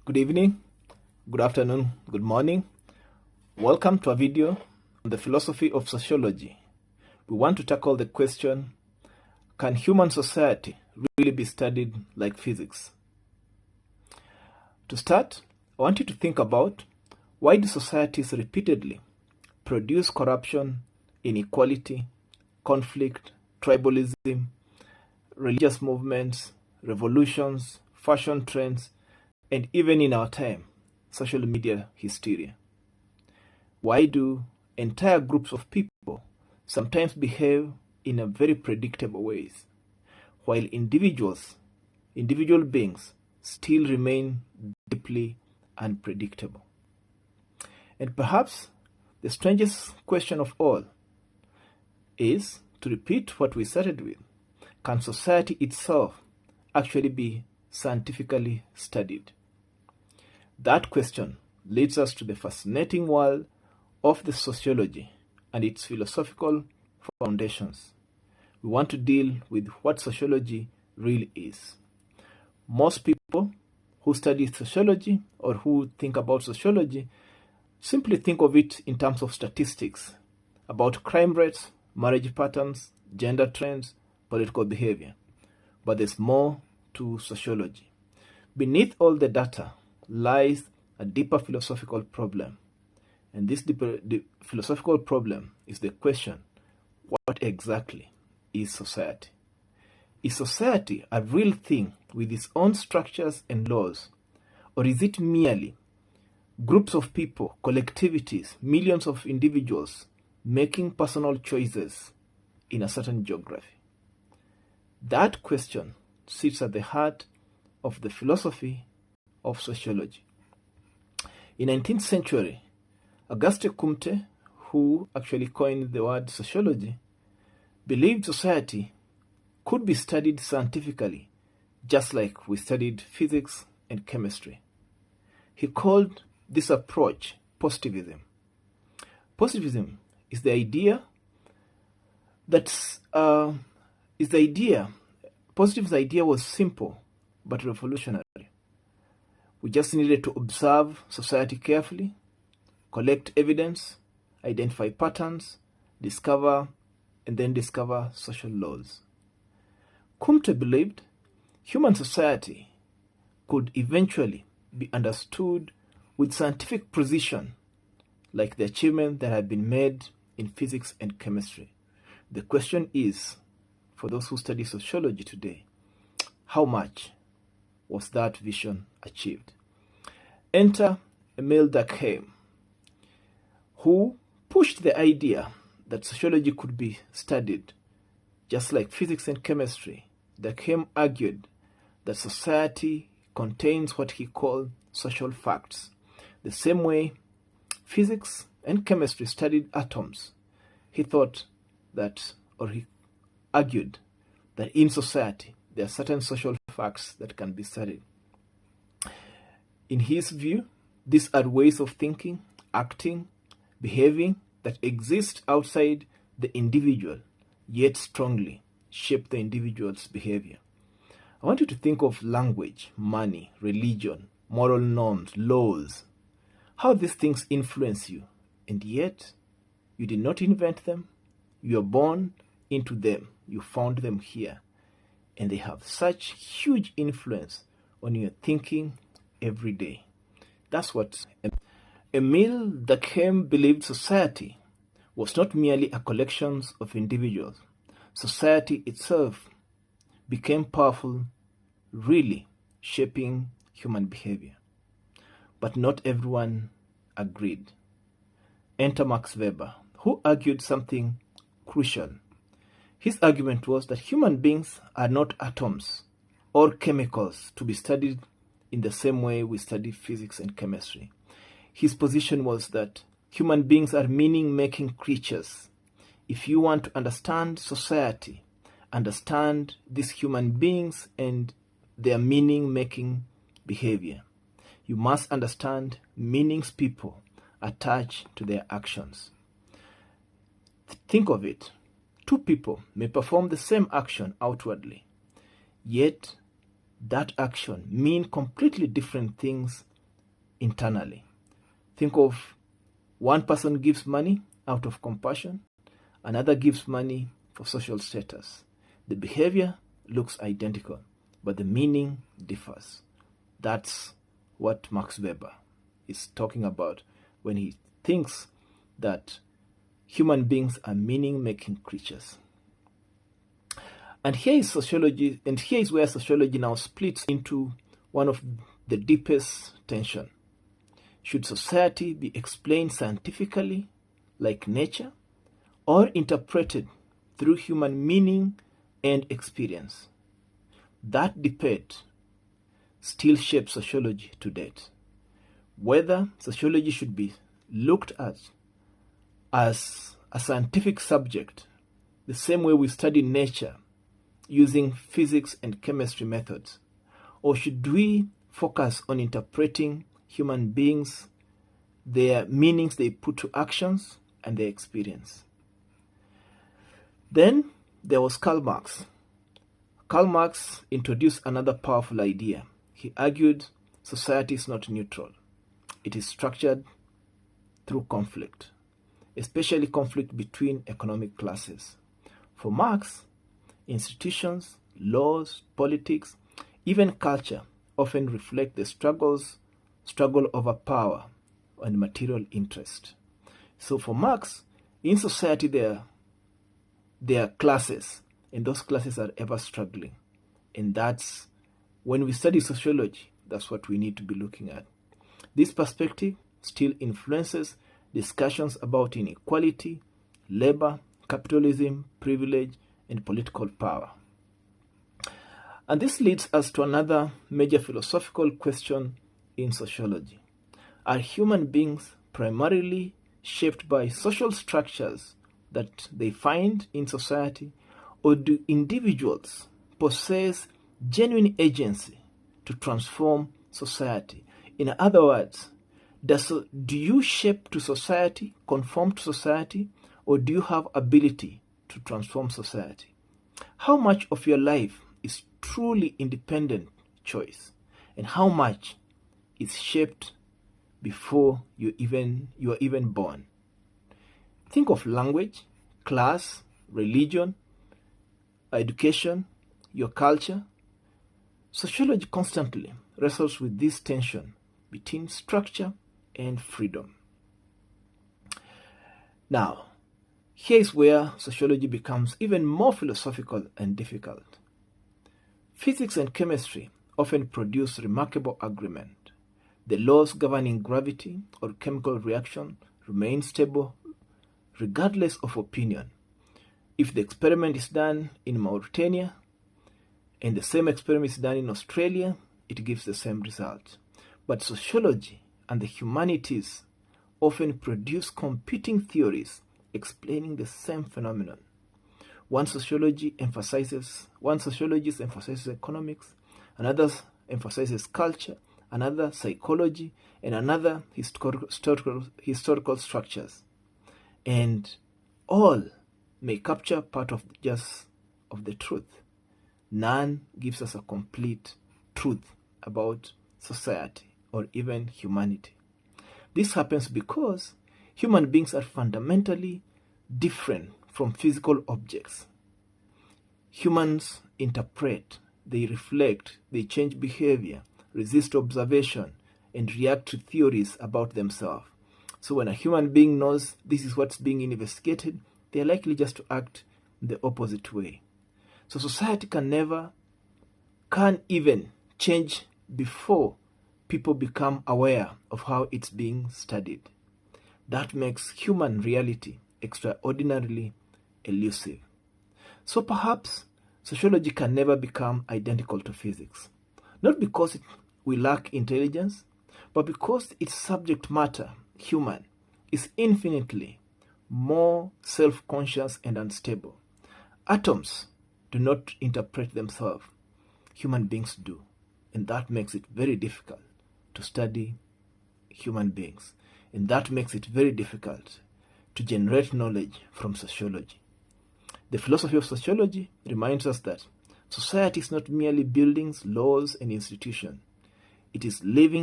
Good evening, good afternoon, good morning. Welcome to a video on the philosophy of sociology. We want to tackle the question, can human society really be studied like physics? To start, I want you to think about why do societies repeatedly produce corruption, inequality, conflict, tribalism, religious movements, revolutions, fashion trends, and even in our time, social media hysteria. Why do entire groups of people sometimes behave in a very predictable ways, while individual beings still remain deeply unpredictable? And perhaps the strangest question of all is, to repeat what we started with, can society itself actually be scientifically studied? That question leads us to the fascinating world of the sociology and its philosophical foundations. We want to deal with what sociology really is. Most people who study sociology or who think about sociology simply think of it in terms of statistics about crime rates, marriage patterns, gender trends, political behavior. But there's more to sociology. Beneath all the data lies a deeper philosophical problem. And this deeper philosophical problem is the question, what exactly is society? Is society a real thing with its own structures and laws? Or is it merely groups of people, collectivities, millions of individuals making personal choices in a certain geography? That question sits at the heart of the philosophy of sociology. In the 19th century, Auguste Comte, who actually coined the word sociology, believed society could be studied scientifically, just like we studied physics and chemistry. He called this approach positivism. Positivism is the idea Positive's idea was simple but revolutionary. We just needed to observe society carefully, collect evidence, identify patterns, discover social laws. Comte believed human society could eventually be understood with scientific precision, like the achievements that have been made in physics and chemistry. The question is, for those who study sociology today, how much was that vision achieved? Enter Émile Durkheim, who pushed the idea that sociology could be studied just like physics and chemistry. Durkheim argued that society contains what he called social facts, the same way physics and chemistry studied atoms. He argued that in society there are certain social facts that can be studied. In his view, these are ways of thinking, acting, behaving that exist outside the individual, yet strongly shape the individual's behavior. I want you to think of language, money, religion, moral norms, laws, how these things influence you, and yet you did not invent them. You are born into them. You found them here. And they have such huge influence on your thinking every day. That's what Émile Durkheim believed. Society was not merely a collection of individuals. Society itself became powerful, really shaping human behavior. But not everyone agreed. Enter Max Weber, who argued something crucial. His argument was that human beings are not atoms or chemicals to be studied in the same way we study physics and chemistry. His position was that human beings are meaning-making creatures. If you want to understand society, understand these human beings and their meaning-making behavior, you must understand meanings people attach to their actions. Think of it. Two people may perform the same action outwardly, yet that action mean completely different things internally. Think of one person gives money out of compassion, another gives money for social status. The behavior looks identical, but the meaning differs. That's what Max Weber is talking about when he thinks that human beings are meaning-making creatures. And here is sociology, and here is where sociology now splits into one of the deepest tension. Should society be explained scientifically, like nature, or interpreted through human meaning and experience? That debate still shapes sociology to date. Whether sociology should be looked at as a scientific subject, the same way we study nature using physics and chemistry methods, or should we focus on interpreting human beings, their meanings they put to actions, and their experience? Then there was Karl Marx. Karl Marx introduced another powerful idea. He argued society is not neutral. It is structured through conflict, especially conflict between economic classes. For Marx, institutions, laws, politics, even culture often reflect the struggle over power and material interest. So for Marx, in society there are classes, and those classes are ever struggling. And that's, when we study sociology, that's what we need to be looking at. This perspective still influences discussions about inequality, labor, capitalism, privilege, and political power. And this leads us to another major philosophical question in sociology. Are human beings primarily shaped by social structures that they find in society, or do individuals possess genuine agency to transform society? In other words, do you shape to society, conform to society, or do you have ability to transform society? How much of your life is truly independent choice, and how much is shaped before you are even born? Think of language, class, religion, education, your culture. Sociology constantly wrestles with this tension between structure and freedom. Now, here's where sociology becomes even more philosophical and difficult. Physics and chemistry often produce remarkable agreement. The laws governing gravity or chemical reaction remain stable regardless of opinion. If the experiment is done in Mauritania and the same experiment is done in Australia, it gives the same result. But sociology and the humanities often produce competing theories explaining the same phenomenon. One sociologist emphasizes economics, another emphasizes culture, another psychology, and another historical structures. And all may capture part of the truth. None gives us a complete truth about society or even humanity. This happens because human beings are fundamentally different from physical objects. Humans interpret, they reflect, they change behavior, resist observation, and react to theories about themselves. So when a human being knows this is what's being investigated, they're likely just to act the opposite way. So society can even change before people become aware of how it's being studied. That makes human reality extraordinarily elusive. So perhaps sociology can never become identical to physics, not because we lack intelligence, but because its subject matter, human, is infinitely more self-conscious and unstable. Atoms do not interpret themselves. Human beings do. And that makes it very difficult to study human beings. And that makes it very difficult to generate knowledge from sociology. The philosophy of sociology reminds us that society is not merely buildings, laws, and institutions. It is living